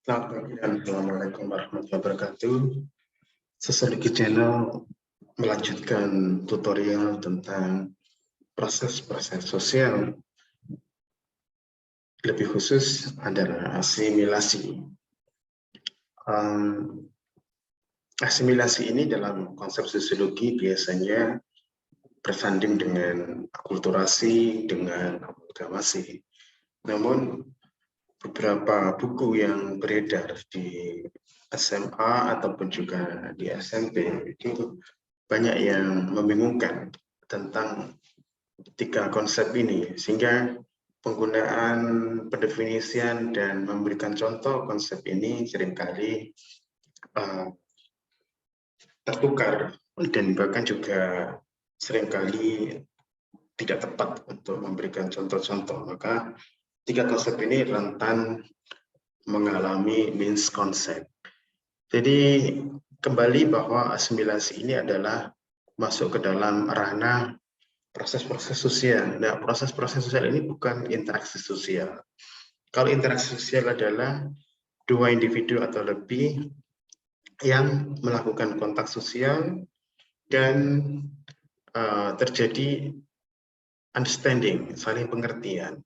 Selamat pagi dan Assalamualaikum warahmatullahi wabarakatuh. Seseliki Channel melanjutkan tutorial tentang proses-proses sosial, lebih khusus adalah asimilasi. Asimilasi ini dalam konsep sosiologi biasanya bersanding dengan akulturasi, dengan amalgamasi. Namun beberapa buku yang beredar di SMA ataupun juga di SMP itu banyak yang membingungkan tentang tiga konsep ini, sehingga penggunaan pendefinisian dan memberikan contoh konsep ini seringkali tertukar dan bahkan juga seringkali tidak tepat untuk memberikan contoh-contoh. Maka tiga konsep ini rentan mengalami misconcept. Jadi kembali bahwa asimilasi ini adalah masuk ke dalam ranah proses-proses sosial. Nah, proses-proses sosial ini bukan interaksi sosial. Kalau interaksi sosial adalah dua individu atau lebih yang melakukan kontak sosial dan terjadi understanding, saling pengertian.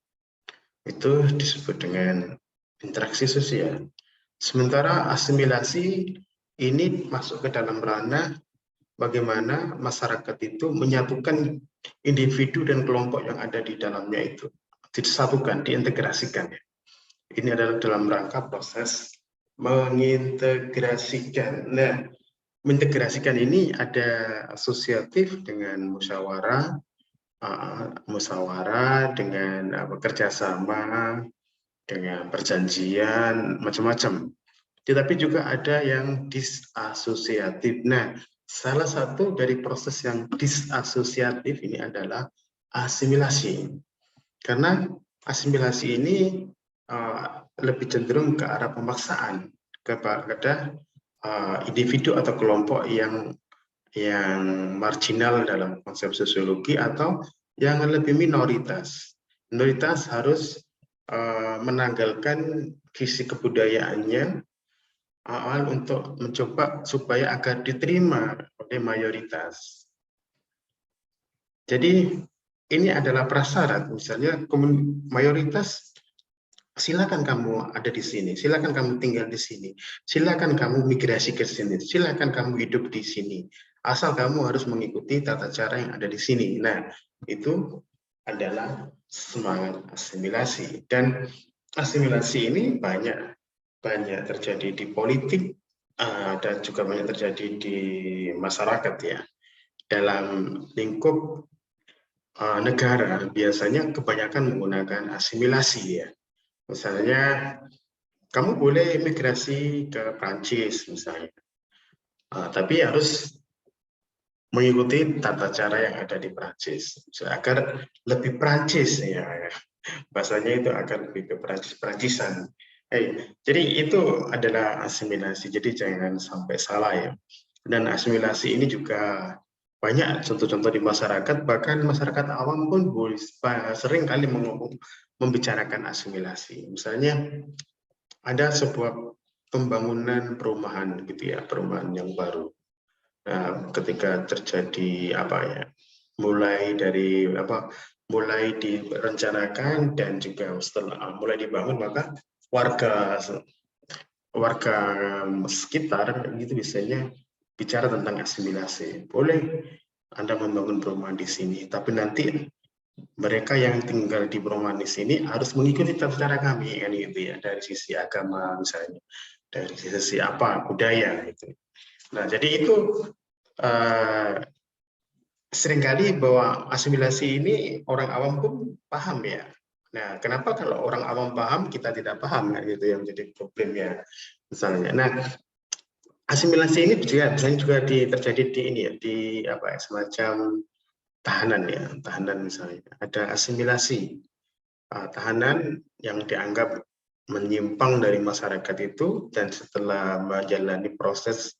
Itu disebut dengan interaksi sosial. Sementara asimilasi ini masuk ke dalam ranah bagaimana masyarakat itu menyatukan individu dan kelompok yang ada di dalamnya itu. Disatukan, diintegrasikan. Ini adalah dalam rangka proses mengintegrasikan. Nah, mengintegrasikan ini ada asosiatif dengan musyawarah dengan kerjasama, dengan perjanjian, macam-macam. Tetapi juga ada yang disasosiatif. Nah, salah satu dari proses yang disasosiatif ini adalah asimilasi. Karena asimilasi ini lebih cenderung ke arah pemaksaan kepada individu atau kelompok yang marginal dalam konsep sosiologi atau yang lebih minoritas. Minoritas harus menanggalkan gizi kebudayaannya untuk mencoba supaya agar diterima oleh mayoritas. Jadi ini adalah prasyarat, misalnya mayoritas silakan kamu ada di sini, silakan kamu tinggal di sini, silakan kamu migrasi ke sini, silakan kamu hidup di sini, asal kamu harus mengikuti tata cara yang ada di sini. Nah, itu adalah semangat asimilasi, dan asimilasi ini banyak terjadi di politik dan juga banyak terjadi di masyarakat ya. Dalam lingkup negara biasanya kebanyakan menggunakan asimilasi ya. Misalnya kamu boleh migrasi ke Prancis misalnya, tapi harus mengikuti tata cara yang ada di Prancis agar lebih Prancis ya. Bahasanya itu akan lebih ke Prancis-Prancisan. Jadi itu adalah asimilasi, jadi jangan sampai salah ya. Dan asimilasi ini juga banyak contoh-contoh di masyarakat, bahkan masyarakat awam pun sering kali membicarakan asimilasi. Misalnya ada sebuah pembangunan perumahan gitu ya, perumahan yang baru. Nah, ketika terjadi mulai direncanakan dan juga setelah mulai dibangun, maka warga sekitar gitu biasanya bicara tentang asimilasi. Boleh Anda membangun perumahan di sini, tapi nanti mereka yang tinggal di perumahan di sini harus mengikuti tata cara kami, kan gitu ya, dari sisi agama misalnya, dari sisi budaya gitu. Nah, jadi itu seringkali bahwa asimilasi ini orang awam pun paham ya. Nah, kenapa kalau orang awam paham kita tidak paham kan gitu yang menjadi problemnya misalnya. Nah, asimilasi ini juga terjadi di ini ya, di semacam tahanan ya, tahanan misalnya. Ada asimilasi tahanan yang dianggap menyimpang dari masyarakat itu, dan setelah menjalani proses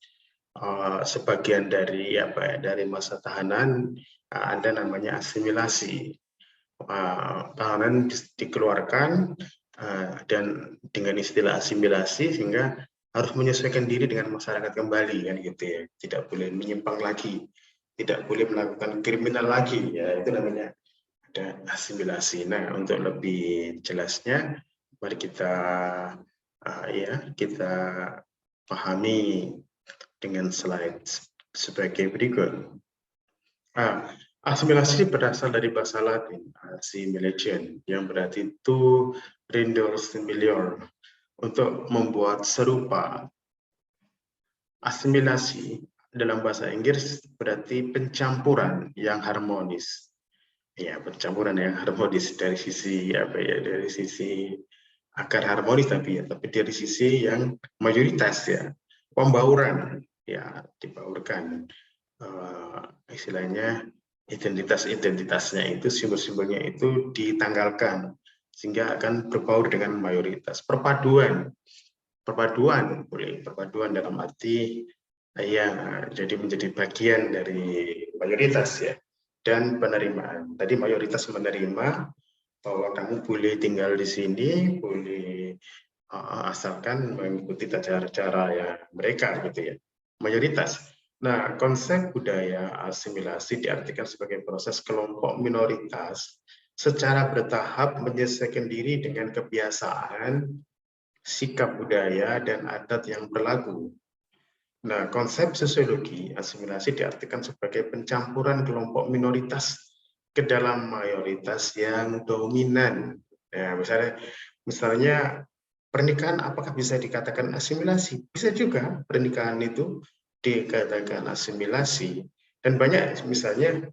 sebagian dari masa tahanan ada namanya asimilasi. Tahanan dikeluarkan dan dengan istilah asimilasi sehingga harus menyesuaikan diri dengan masyarakat kembali kan gitu ya, tidak boleh menyimpang lagi, tidak boleh melakukan kriminal lagi ya, itu namanya ada asimilasi. Nah, untuk lebih jelasnya mari kita kita pahami dengan slide sebagai berikut. Asimilasi berasal dari bahasa Latin assimilation yang berarti to render similar, untuk membuat serupa. Asimilasi dalam bahasa Inggris berarti pencampuran yang harmonis. Ya, pencampuran yang harmonis dari sisi dari sisi akar harmonis tapi dari sisi yang mayoritas ya, pembauran ya, dibaurkan istilahnya identitasnya itu, simbol-simbolnya itu ditanggalkan sehingga akan berbaur dengan mayoritas. Perpaduan boleh, perpaduan dalam arti ya jadi menjadi bagian dari mayoritas ya. Dan penerimaan, tadi mayoritas menerima bahwa kamu boleh tinggal di sini, boleh asalkan mengikuti cara-cara ya mereka gitu ya, mayoritas. Nah, konsep budaya asimilasi diartikan sebagai proses kelompok minoritas secara bertahap menyesuaikan diri dengan kebiasaan, sikap budaya, dan adat yang berlaku. Nah, konsep sosiologi asimilasi diartikan sebagai pencampuran kelompok minoritas ke dalam mayoritas yang dominan. Ya, misalnya pernikahan apakah bisa dikatakan asimilasi? Bisa juga pernikahan itu dikatakan asimilasi. Dan banyak misalnya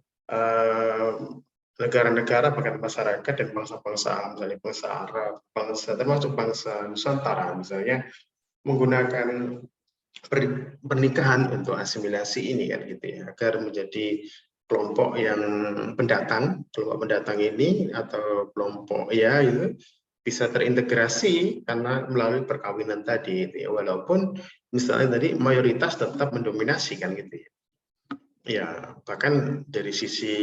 negara-negara, bahkan masyarakat dan bangsa-bangsa, misalnya bangsa Arab, termasuk bangsa Nusantara misalnya, menggunakan pernikahan untuk asimilasi ini kan gitu ya, agar menjadi kelompok yang kelompok pendatang ini atau kelompok ya itu bisa terintegrasi karena melalui perkawinan tadi gitu ya, walaupun misalnya tadi mayoritas tetap mendominasi kan gitu ya. Ya, bahkan dari sisi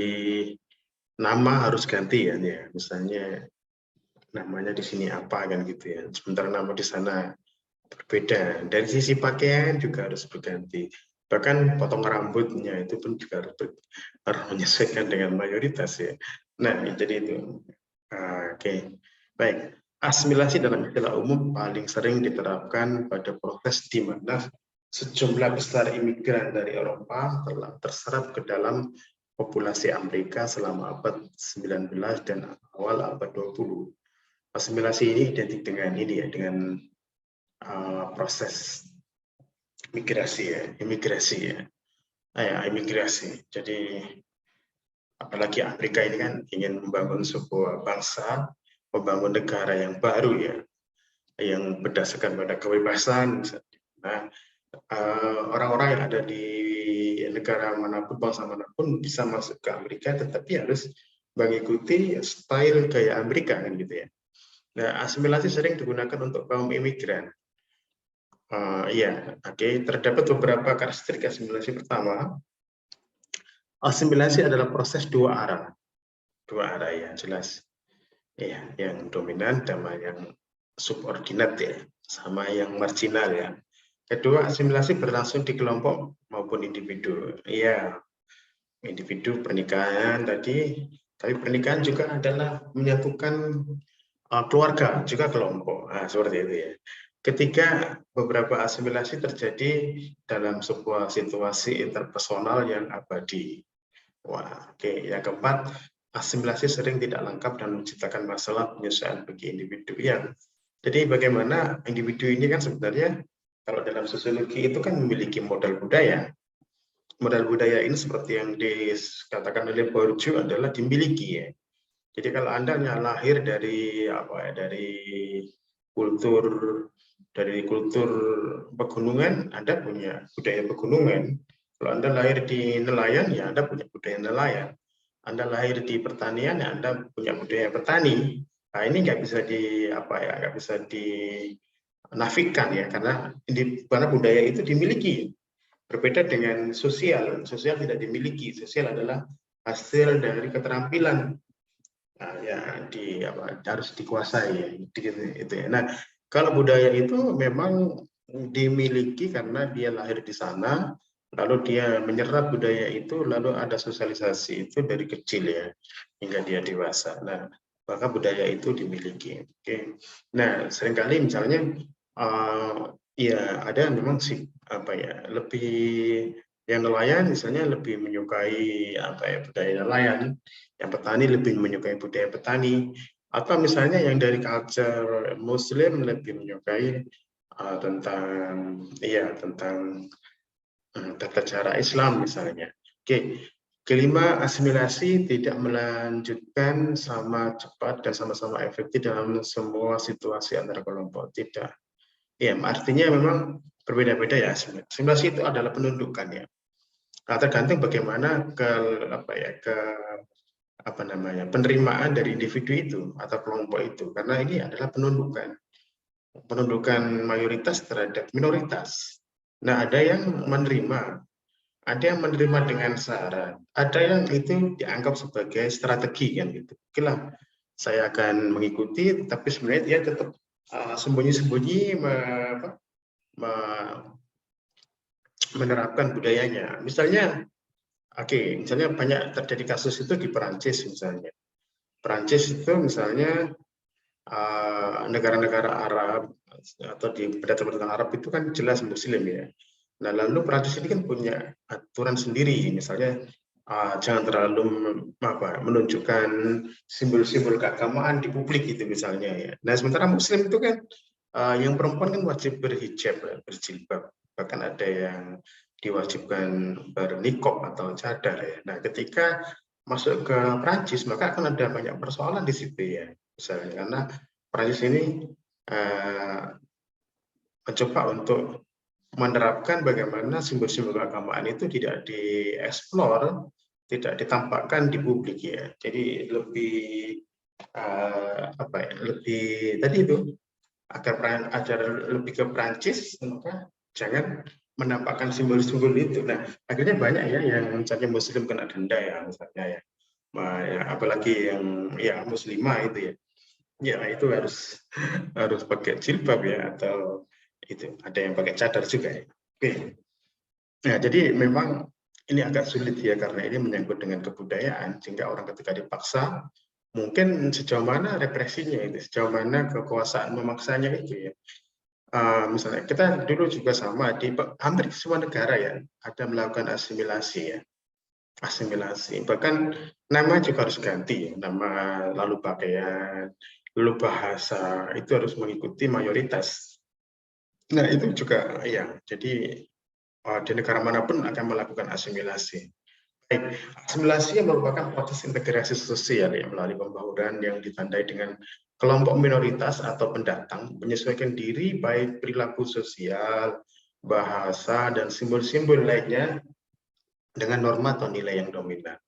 nama harus ganti ya, misalnya namanya di sini apa kan gitu ya, sementara nama di sana berbeda. Dari sisi pakaian juga harus berganti. Bahkan potong rambutnya itu pun juga harus menyesuaikan dengan mayoritas ya. Nah, jadi itu. Oke. Baik. Asimilasi dalam istilah umum paling sering diterapkan pada proses di mana sejumlah besar imigran dari Eropa telah terserap ke dalam populasi Amerika selama abad 19 dan awal abad 20. Asimilasi ini identik dengan ini ya, dengan proses imigrasi ya, imigrasi. Jadi apalagi Afrika ini kan ingin membangun sebuah bangsa, membangun negara yang baru ya, yang berdasarkan pada kebebasan. Nah, orang-orang yang ada di negara manapun, bangsa manapun bisa masuk ke Amerika, tetapi harus mengikuti style gaya Amerika kan gitu ya. Nah, asimilasi sering digunakan untuk kaum imigran. Terdapat beberapa karakteristik asimilasi. Pertama, asimilasi adalah proses dua arah ya, jelas. Ya, yang dominan sama yang subordinat ya, sama yang marginal ya. Kedua, asimilasi berlangsung di kelompok maupun individu. Iya, individu pernikahan tadi, tapi pernikahan juga adalah menyatukan keluarga, juga kelompok. Nah, seperti itu ya. Ketiga, beberapa asimilasi terjadi dalam sebuah situasi interpersonal yang abadi. Wah, oke. Yang keempat, asimilasi sering tidak lengkap dan menciptakan masalah penyesuaian bagi individu. Ya, jadi bagaimana individu ini kan sebenarnya kalau dalam sosiologi itu kan memiliki modal budaya. Modal budaya ini seperti yang dikatakan oleh Bourdieu adalah dimiliki ya. Jadi kalau Anda lahir dari kultur kultur pegunungan, Anda punya budaya pegunungan. Kalau Anda lahir di nelayan, ya Anda punya budaya nelayan. Anda lahir di pertanian, ya Anda punya budaya petani. Nah, ini nggak bisa dinafikan ya, karena budaya itu dimiliki. Berbeda dengan sosial tidak dimiliki. Sosial adalah hasil dari keterampilan ya harus dikuasai ya, itu ya. Nah, kalau budaya itu memang dimiliki karena dia lahir di sana, lalu dia menyerap budaya itu, lalu ada sosialisasi itu dari kecil ya hingga dia dewasa. Nah, maka budaya itu dimiliki. Oke. Nah, seringkali misalnya ya ada memang sih lebih yang nelayan misalnya lebih menyukai budaya nelayan, yang petani lebih menyukai budaya petani, atau misalnya yang dari culture Muslim lebih menyukai tentang tata cara Islam misalnya. Oke. Kelima, asimilasi tidak melanjutkan sama cepat dan sama-sama efektif dalam semua situasi antar kelompok. Tidak. Ya, artinya memang berbeda-beda ya. Asimilasi itu adalah penundukan ya. Nah, tergantung bagaimana penerimaan dari individu itu atau kelompok itu, karena ini adalah penundukan mayoritas terhadap minoritas. Nah, ada yang menerima dengan syarat, ada yang itu dianggap sebagai strategi kan gitu. Oke lah, saya akan mengikuti, tapi sebenarnya dia tetap sembunyi-sembunyi menerapkan budayanya. Misalnya banyak terjadi kasus itu di Perancis misalnya. Perancis itu misalnya negara-negara Arab atau di pendatang Arab itu kan jelas Muslim ya. Nah, lalu Perancis ini kan punya aturan sendiri, misalnya jangan terlalu menunjukkan simbol-simbol keagamaan di publik itu misalnya ya. Nah, sementara Muslim itu kan yang perempuan kan wajib berhijab, berjilbab, bahkan ada yang diwajibkan bernikop atau cadar ya. Nah, ketika masuk ke Prancis maka akan ada banyak persoalan di situ ya, misalnya karena Prancis ini mencoba untuk menerapkan bagaimana simbol-simbol keagamaan itu tidak dieksplor, tidak ditampakkan di publik ya. Jadi lebih lebih tadi itu agar lebih ke Prancis, maka jangan menampakkan simbol-simbol itu. Nah, akhirnya banyak ya yang misalnya Muslim kena denda ya, misalnya ya. Apalagi yang ya Muslimah itu ya. Ya itu harus pakai jilbab ya, atau itu ada yang pakai cadar juga ya. Oke. Nah, jadi memang ini agak sulit ya karena ini menyangkut dengan kebudayaan, sehingga orang ketika dipaksa mungkin sejauh mana represinya itu, sejauh mana kekuasaan memaksanya itu ya. Misalnya kita dulu juga sama di hampir semua negara ya ada melakukan asimilasi ya, bahkan nama juga harus ganti ya, nama, lalu pakaian, lalu bahasa itu harus mengikuti mayoritas. Nah itu juga ya, jadi di negara manapun akan melakukan asimilasi. Baik, asimilasi yang merupakan proses integrasi sosial ya, melalui pembangunan yang ditandai dengan kelompok minoritas atau pendatang menyesuaikan diri baik perilaku sosial, bahasa, dan simbol-simbol lainnya dengan norma atau nilai yang dominan.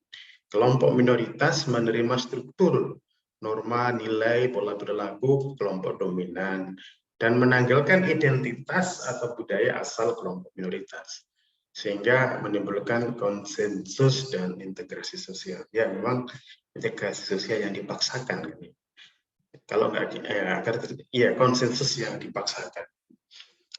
Kelompok minoritas menerima struktur, norma, nilai, pola perilaku kelompok dominan, dan menanggalkan identitas atau budaya asal kelompok minoritas, sehingga menimbulkan konsensus dan integrasi sosial. Ya, memang integrasi sosial yang dipaksakan. Kalau nggak, konsensus yang dipaksakan.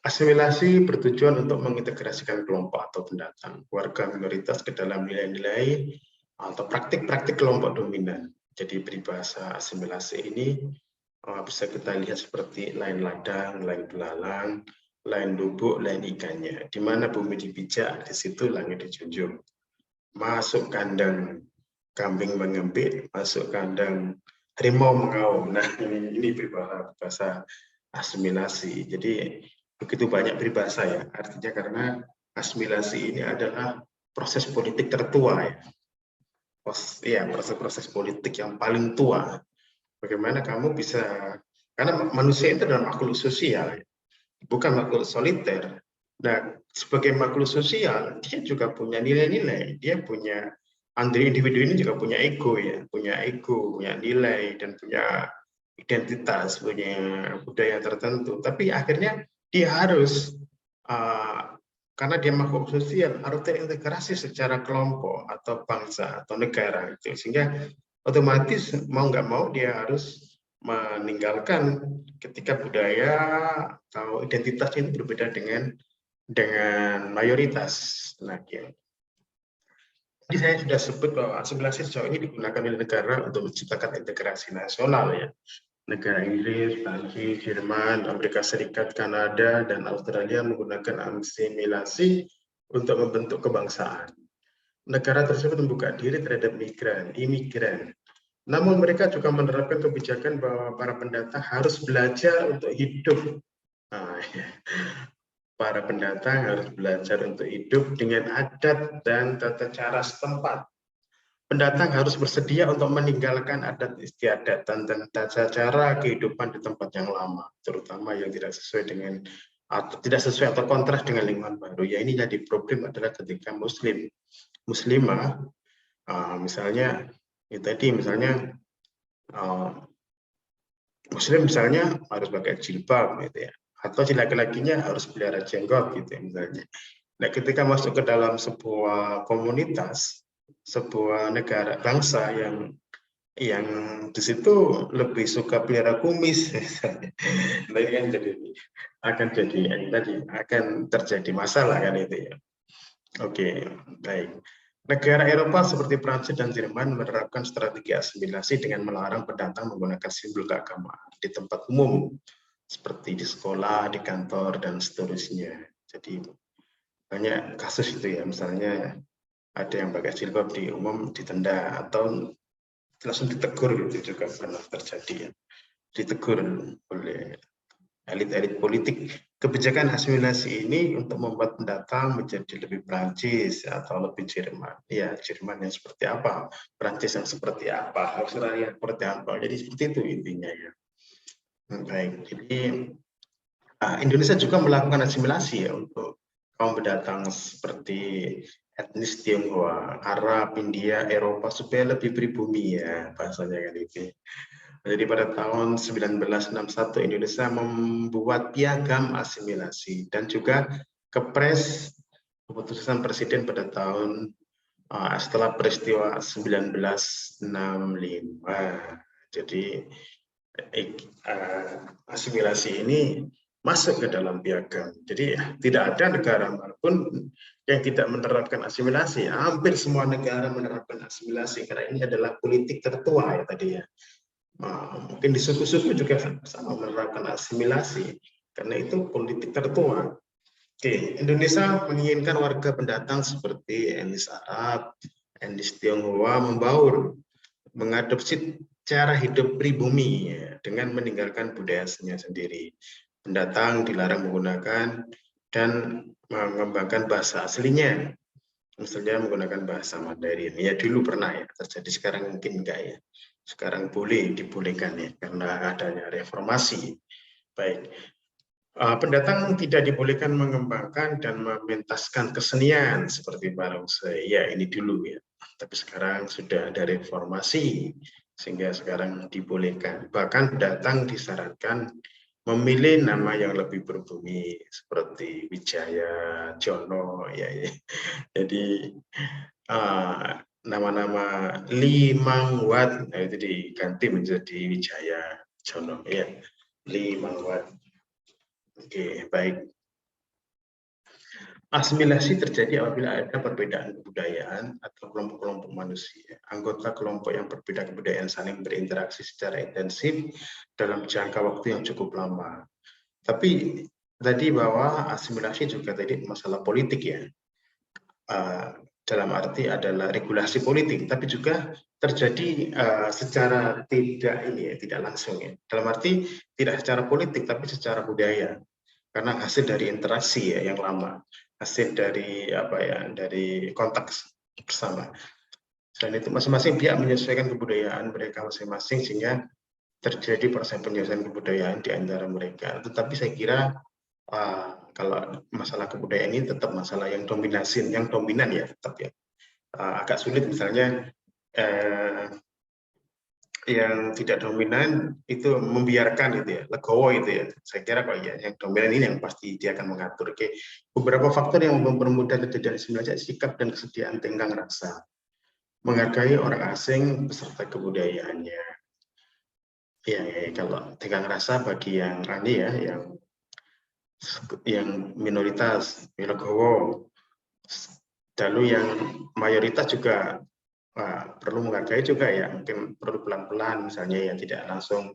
Asimilasi bertujuan untuk mengintegrasikan kelompok atau pendatang, warga minoritas ke dalam nilai-nilai atau praktik-praktik kelompok dominan. Jadi peribahasa asimilasi ini bisa kita lihat seperti lain ladang, lain belalang, lain lubuk, lain ikannya. Di mana bumi dipijak, di situ langit dijunjung. Masuk kandang kambing mengembik, masuk kandang harimau mengaum. Nah, ini peribahasa asimilasi. Jadi begitu banyak peribahasa ya, artinya karena asimilasi ini adalah proses politik tertua ya, proses politik yang paling tua. Bagaimana kamu bisa, karena manusia itu adalah makhluk sosial, bukan makhluk soliter. Nah, sebagai makhluk sosial, dia juga punya nilai-nilai, dia punya, individu ini juga punya ego ya, punya nilai, dan punya identitas, punya budaya tertentu. Tapi akhirnya dia harus, karena dia makhluk sosial, harus terintegrasi secara kelompok atau bangsa atau negara, gitu. Sehingga otomatis mau nggak mau dia harus meninggalkan ketika budaya atau identitas ini berbeda dengan mayoritas. Nah, ya. Tadi saya sudah sebut bahwa asimilasi sejauh ini digunakan oleh negara untuk menciptakan integrasi nasional ya. Negara Inggris, Prancis, Jerman, Amerika Serikat, Kanada, dan Australia menggunakan asimilasi untuk membentuk kebangsaan. Negara tersebut membuka diri terhadap imigran. Namun mereka juga menerapkan kebijakan bahwa para pendatang harus belajar untuk hidup. Nah, ya. Para pendatang harus belajar untuk hidup dengan adat dan tata cara setempat. Pendatang harus bersedia untuk meninggalkan adat istiadat dan tata cara kehidupan di tempat yang lama, terutama yang tidak sesuai dengan atau kontras dengan lingkungan baru. Ya, ini jadi problem adalah ketika muslimah, misalnya ya tadi misalnya muslim misalnya harus pakai jilbab gitu ya, atau si laki-lakinya harus pelihara jenggot gitu ya, misalnya. Nah, ketika masuk ke dalam sebuah komunitas, sebuah negara bangsa yang di situ lebih suka pelihara kumis, nah, ini kan akan terjadi masalah kan itu ya. Oke, baik. Negara Eropa seperti Prancis dan Jerman menerapkan strategi asimilasi dengan melarang pendatang menggunakan simbol keagamaan di tempat umum, seperti di sekolah, di kantor, dan seterusnya. Jadi banyak kasus itu ya, misalnya ada yang pakai jilbab di umum ditenda atau langsung ditegur, gitu juga pernah terjadi ya, ditegur oleh elit-elit politik. Kebijakan asimilasi ini untuk membuat pendatang menjadi lebih Prancis atau lebih Jerman. Ya, Jerman yang seperti apa, Prancis yang seperti apa, Australia seperti apa. Jadi seperti itu intinya ya. Baik, jadi Indonesia juga melakukan asimilasi ya untuk kaum pendatang seperti etnis Tionghoa, Arab, India, Eropa supaya lebih pribumi ya bahasanya kan itu. Jadi pada tahun 1961 Indonesia membuat piagam asimilasi dan juga kepres keputusan presiden pada tahun setelah peristiwa 1965. Jadi asimilasi ini masuk ke dalam piagam. Jadi tidak ada negara manapun yang tidak menerapkan asimilasi. Hampir semua negara menerapkan asimilasi karena ini adalah politik tertua ya tadi ya. Mungkin di suku-suku juga sama menerapkan asimilasi karena itu politik tertua. Oke, Indonesia menginginkan warga pendatang seperti etnis Arab, etnis Tionghoa membaur, mengadopsi cara hidup pribumi ya, dengan meninggalkan budayanya sendiri. Pendatang dilarang menggunakan dan mengembangkan bahasa aslinya, misalnya menggunakan bahasa Mandarin. Ya dulu pernah ya terjadi, sekarang mungkin enggak ya. Sekarang dibolehkan ya karena adanya reformasi. Baik. Pendatang tidak dibolehkan mengembangkan dan mementaskan kesenian seperti barongsai. Ya ini dulu ya. Tapi sekarang sudah ada reformasi sehingga sekarang dibolehkan. Bahkan pendatang disarankan memilih nama yang lebih berbumi seperti Wijaya, Jono ya. Jadi nama-nama Limangwat itu diganti menjadi Wijaya, Jono ya. Limangwat. Oke, baik. Asimilasi terjadi apabila ada perbedaan kebudayaan atau kelompok-kelompok manusia. Anggota kelompok yang berbeda kebudayaan saling berinteraksi secara intensif dalam jangka waktu yang cukup lama. Tapi tadi bahwa asimilasi juga tadi masalah politik ya. Dalam arti adalah regulasi politik, tapi juga terjadi secara tidak langsung ya. Dalam arti tidak secara politik, tapi secara budaya. Karena hasil dari interaksi ya yang lama, hasil dari dari konteks bersama. Selain itu masing-masing pihak menyesuaikan kebudayaan mereka masing-masing sehingga terjadi proses penyelesaian kebudayaan di antara mereka. Tetapi saya kira kalau masalah kebudayaan ini tetap masalah yang dominan ya tetap ya. Agak sulit misalnya yang tidak dominan itu membiarkan itu ya, legowo itu ya. Saya kira kalau ya yang dominan ini yang pasti dia akan mengatur. Oke, beberapa faktor yang mempermudah terjadi asimilasi sikap dan kesediaan tenggang rasa. menghargai orang asing beserta kebudayaannya. Ya, kalau tegang rasa bagi yang ini ya, yang minoritas, Wilogowo, lalu yang mayoritas juga perlu menghargai juga ya, mungkin perlu pelan-pelan misalnya ya, tidak langsung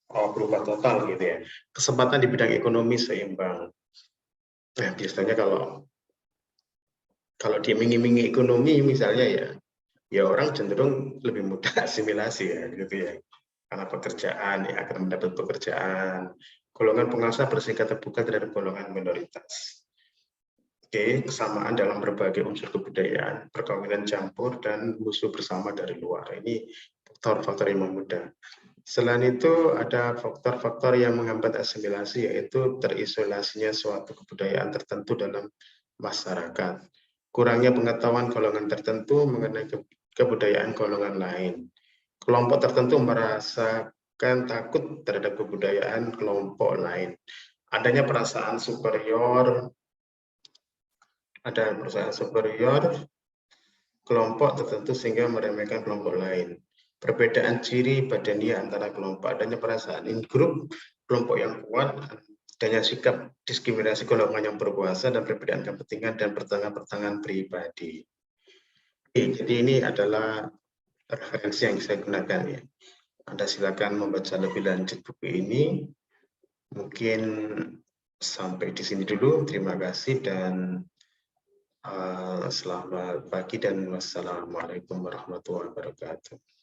berubah total gitu ya. Kesempatan di bidang ekonomi seimbang. Nah, biasanya kalau diiming-imingi ekonomi misalnya ya orang cenderung lebih mudah asimilasi ya gitu ya. Karena pekerjaan ya akan mendapat pekerjaan. Golongan penguasa bersingkat terbuka terhadap golongan minoritas. Oke, kesamaan dalam berbagai unsur kebudayaan, perkawinan campur dan musuh bersama dari luar. Ini faktor-faktor yang memudah. Selain itu ada faktor-faktor yang menghambat asimilasi, yaitu terisolasinya suatu kebudayaan tertentu dalam masyarakat. Kurangnya pengetahuan golongan tertentu mengenai kebudayaan golongan lain. Kelompok tertentu merasakan takut terhadap kebudayaan kelompok lain. Adanya perasaan superior, kelompok tertentu sehingga meremehkan kelompok lain. Perbedaan ciri badania antara kelompok, adanya perasaan in group, kelompok yang kuat, adanya sikap diskriminasi golongan yang berkuasa, dan perbedaan kepentingan dan pertengahan-pertengahan pribadi. Jadi ini adalah referensi yang saya gunakan ya. Anda silakan membaca lebih lanjut buku ini. Mungkin sampai di sini dulu. Terima kasih dan selamat pagi dan wassalamualaikum warahmatullahi wabarakatuh.